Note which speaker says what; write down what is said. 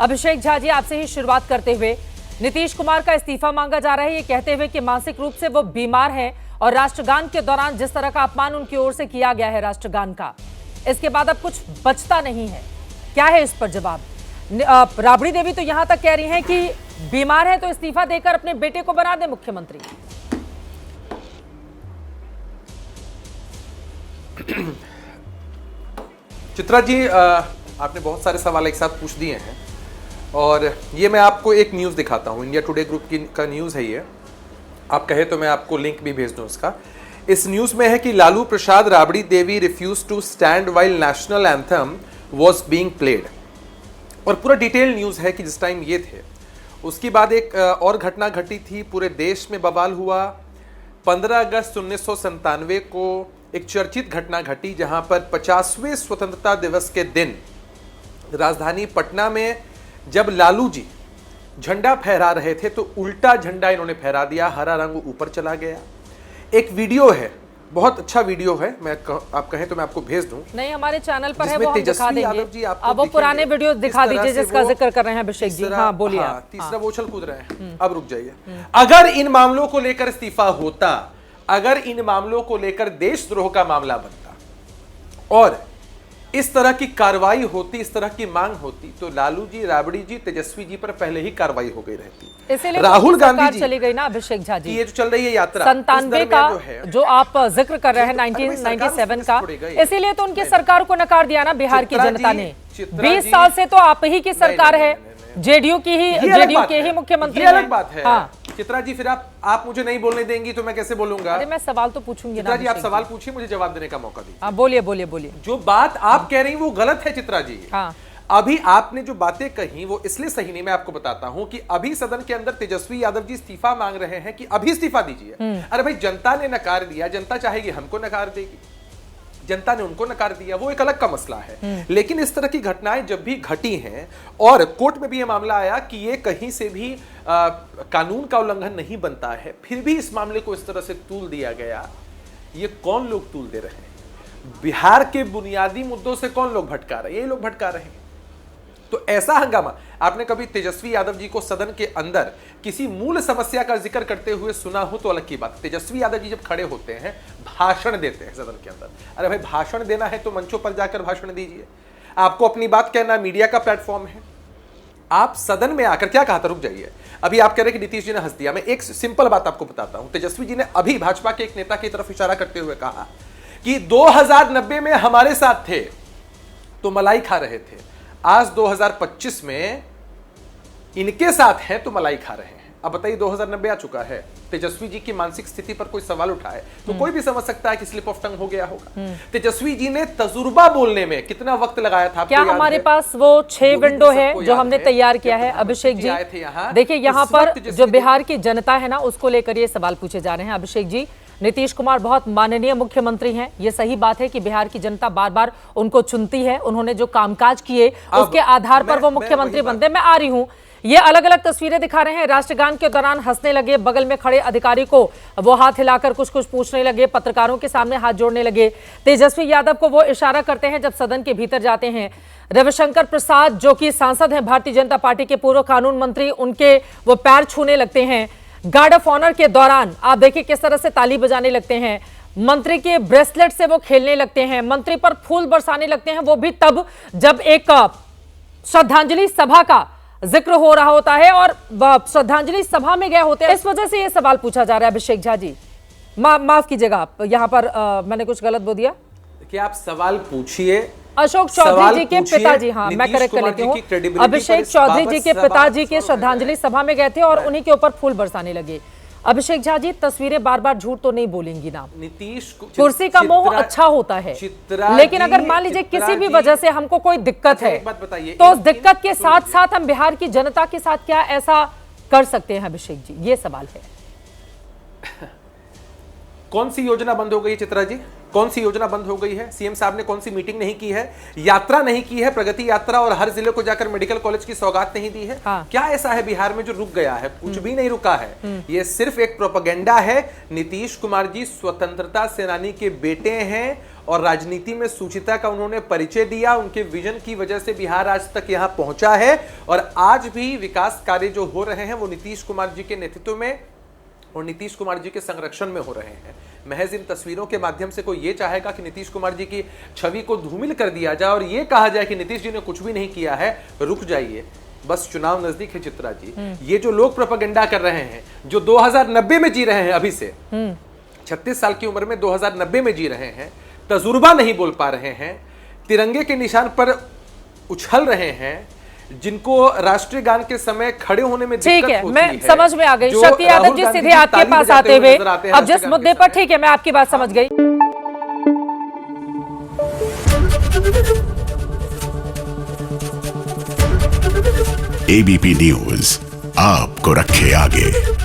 Speaker 1: अभिषेक झा जी, आपसे ही शुरुआत करते हुए, नीतीश कुमार का इस्तीफा मांगा जा रहा है, ये कहते हुए कि मानसिक रूप से वो बीमार हैं और राष्ट्रगान के दौरान जिस तरह का अपमान उनकी ओर से किया गया है राष्ट्रगान का, इसके बाद अब कुछ बचता नहीं है। क्या है इस पर जवाब? राबड़ी देवी तो यहां तक कह रही हैं कि बीमार है तो इस्तीफा देकर अपने बेटे को बना दे मुख्यमंत्री।
Speaker 2: चित्रा जी, आपने बहुत सारे सवाल एक साथ पूछ दिए हैं और ये मैं आपको एक न्यूज़ दिखाता हूँ। इंडिया टुडे ग्रुप का न्यूज़ है ये। आप कहे तो मैं आपको लिंक भी भेज दूँ उसका। इस न्यूज़ में है कि Lalu Prasad Rabri Devi refuse to stand while national anthem was being played, और पूरा डिटेल न्यूज़ है कि जिस टाइम ये थे उसके बाद एक और घटना घटी थी, पूरे देश में बवाल हुआ। 15 अगस्त 1997 को एक चर्चित घटना घटी जहां पर 50वें स्वतंत्रता दिवस के दिन राजधानी पटना में जब लालू जी झंडा फहरा रहे थे तो उल्टा झंडा इन्होंने फहरा दिया, हरा रंग ऊपर चला गया। एक वीडियो है, बहुत अच्छा वीडियो है, आप कहें तो मैं आपको भेज दूं।
Speaker 1: नहीं, हमारे चैनल पर है, वो हम दिखा देंगे। अब वो पुराने वीडियो दिखा दीजिए जिसका जिक्र कर रहे हैं अभिषेक जी। हाँ, बोलिए।
Speaker 2: तीसरा वो उछल कूद रहे हैं। अब रुक जाइए। अगर इन मामलों को लेकर इस्तीफा होता, अगर इन मामलों को लेकर देशद्रोह का मामला बनता और इस तरह की कार्रवाई होती, इस तरह की मांग होती, तो लालू जी, राबड़ी जी, तेजस्वी जी पर पहले ही कार्रवाई हो गई रहती।
Speaker 1: इसीलिए
Speaker 2: राहुल गांधी जी
Speaker 1: चली गई ना अभिषेक झा जी।
Speaker 2: ये जो चल रही है यात्रा
Speaker 1: 97 का जो आप जिक्र कर रहे हैं 1997 का, इसीलिए तो उनकी सरकार को नकार दिया ना बिहार की जनता ने। 20 साल से तो आप ही की सरकार है, जेडीयू की ही, जेडीयू के ही मुख्यमंत्री।
Speaker 2: अलग बात है। हाँ। चित्रा जी, फिर आप मुझे नहीं बोलने देंगी तो मैं कैसे बोलूंगा?
Speaker 1: अरे मैं सवाल तो पूछूंगी
Speaker 2: चित्रा जी, आप सवाल पूछिए, मुझे जवाब देने का मौका दीजिए।
Speaker 1: बोलिए बोलिए बोलिए।
Speaker 2: जो बात आप कह रही हैं वो गलत है चित्रा जी।
Speaker 1: हाँ।
Speaker 2: अभी आपने जो बातें कही वो इसलिए सही नहीं, मैं आपको बताता हूं कि अभी सदन के अंदर तेजस्वी यादव जी इस्तीफा मांग रहे हैं कि अभी इस्तीफा दीजिए। अरे भाई, जनता ने नकार दिया, जनता चाहेगी हमको नकार देगी, जनता ने उनको नकार दिया, वो एक अलग का मसला है। लेकिन इस तरह की घटनाएं जब भी घटी हैं और कोर्ट में भी यह मामला आया कि ये कहीं से भी कानून का उल्लंघन नहीं बनता है, फिर भी इस मामले को इस तरह से तूल दिया गया। ये कौन लोग तूल दे रहे हैं? बिहार के बुनियादी मुद्दों से कौन लोग भटका रहे हैं? ये लोग भटका रहे हैं। तो ऐसा हंगामा आपने कभी तेजस्वी यादव जी को सदन के अंदर किसी मूल समस्या का जिक्र करते हुए सुना हो तो अलग की बात। तेजस्वी यादव जी जब खड़े होते हैं, भाषण देते हैं सदन के अंदर, अरे भाई भाषण देना है तो मंचों पर जाकर भाषण दीजिए। आपको अपनी बात कहना, मीडिया का प्लेटफॉर्म है। आप सदन में आकर क्या कहा था? रुक जाइए, अभी आप कह रहे हैं कि नीतीश जी ने हंस दिया। मैं एक सिंपल बात आपको बताता हूं। तेजस्वी जी ने अभी भाजपा के एक नेता की तरफ इशारा करते हुए कहा कि 2090 में हमारे साथ थे तो मलाई खा रहे थे, आज 2025 में इनके साथ हैं तो मलाई खा रहे हैं। अब बताइए, 2090 आ चुका है, तेजस्वी जी की मानसिक स्थिति पर कोई सवाल उठाए तो कोई भी समझ सकता है कि स्लिप ऑफ टंग हो गया होगा। तेजस्वी जी ने तजुर्बा बोलने में कितना वक्त लगाया था?
Speaker 1: क्या हमारे पास वो 6 विंडो है जो हमने तैयार किया है? अभिषेक जी देखिए, यहाँ पर जो बिहार की जनता है ना, उसको लेकर ये सवाल पूछे जा रहे हैं। अभिषेक जी, नीतीश कुमार बहुत माननीय मुख्यमंत्री हैं, ये सही बात है कि बिहार की जनता बार बार उनको चुनती है, उन्होंने जो कामकाज किए उसके आधार पर वो मुख्यमंत्री बनते। मैं आ रही हूं, ये अलग अलग तस्वीरें दिखा रहे हैं। राष्ट्रगान के दौरान हंसने लगे, बगल में खड़े अधिकारी को वो हाथ हिलाकर कुछ कुछ पूछने लगे, पत्रकारों के सामने हाथ जोड़ने लगे। तेजस्वी यादव को वो इशारा करते हैं जब सदन के भीतर जाते हैं। रविशंकर प्रसाद जो कि सांसद हैं भारतीय जनता पार्टी के, पूर्व कानून मंत्री, उनके वो पैर छूने लगते हैं। गार्ड ऑफ ऑनर के दौरान आप देखिए किस तरह से ताली बजाने लगते हैं। मंत्री के ब्रेसलेट से वो खेलने लगते हैं, मंत्री पर फूल बरसाने लगते हैं, वो भी तब जब एक श्रद्धांजलि सभा का जिक्र हो रहा होता है और श्रद्धांजलि सभा में गए होते हैं। इस वजह से ये सवाल पूछा जा रहा है। अभिषेक झा जी, माफ कीजिएगा, आप यहाँ पर मैंने कुछ गलत बोल दिया।
Speaker 2: देखिए, आप सवाल पूछिए।
Speaker 1: अशोक चौधरी जी के पिताजी, हाँ मैं करेक्ट कर लेती हूँ, अभिषेक चौधरी जी के पिताजी के श्रद्धांजलि सभा में गए थे और उन्हीं के ऊपर फूल बरसाने लगे। अभिषेक झा जी, तस्वीरें बार बार झूठ तो नहीं बोलेंगी ना।
Speaker 2: नीतीश
Speaker 1: कुर्सी का मोह अच्छा होता है, लेकिन अगर मान लीजिए किसी भी वजह से हमको कोई दिक्कत है तो उस दिक्कत के साथ साथ हम बिहार की जनता के साथ क्या ऐसा कर सकते हैं? अभिषेक जी, ये सवाल है।
Speaker 2: कौन सी योजना बंद हो गई है चित्रा जी? कौन सी योजना बंद हो गई है? सीएम साहब ने कौन सी मीटिंग नहीं की है, यात्रा नहीं की है, प्रगति यात्रा और हर जिले को जाकर मेडिकल कॉलेज की सौगात नहीं दी है?
Speaker 1: हाँ।
Speaker 2: क्या ऐसा है बिहार में जो रुक गया है? कुछ भी नहीं रुका है। ये सिर्फ एक प्रोपेगेंडा है। नीतीश कुमार जी स्वतंत्रता सेनानी के बेटे हैं और राजनीति में सुचिता का उन्होंने परिचय दिया। उनके विजन की वजह से बिहार आज तक यहां पहुंचा है और आज भी विकास कार्य जो हो रहे हैं वो नीतीश कुमार जी के नेतृत्व में और नीतीश कुमार जी के संरक्षण में हो रहे हैं। महज इन तस्वीरों के माध्यम से कोई ये चाहेगा कि नीतीश कुमार जी की छवि को धूमिल कर दिया जाए और ये कहा जाए कि नीतीश जी ने कुछ भी नहीं किया है, रुक जाइए, बस चुनाव नजदीक है चित्रा जी। ये जो लोग प्रोपेगेंडा कर रहे हैं, जो 2090 में जी रहे हैं, अभी से 36 साल की उम्र में 2090 में जी रहे हैं, तजुर्बा नहीं बोल पा रहे हैं, तिरंगे के निशान पर उछल रहे हैं, जिनको राष्ट्रीय गान के समय खड़े होने में
Speaker 1: ठीक है,
Speaker 2: होती
Speaker 1: मैं
Speaker 2: है,
Speaker 1: समझ में आ गई।
Speaker 2: जो
Speaker 1: शक्ति यादव
Speaker 2: राहुल
Speaker 1: जी
Speaker 2: गांधी
Speaker 1: सीधे
Speaker 2: जी
Speaker 1: आपके
Speaker 2: ताली
Speaker 1: पास
Speaker 2: बजाते
Speaker 1: आते हुए
Speaker 2: नजर आते हैं
Speaker 1: अब जिस
Speaker 2: राष्ट्रीय गान
Speaker 1: मुद्दे
Speaker 2: के
Speaker 1: पर,
Speaker 3: समय।
Speaker 1: ठीक है, मैं आपकी बात समझ गई।
Speaker 3: एबीपी न्यूज आपको रखे आगे।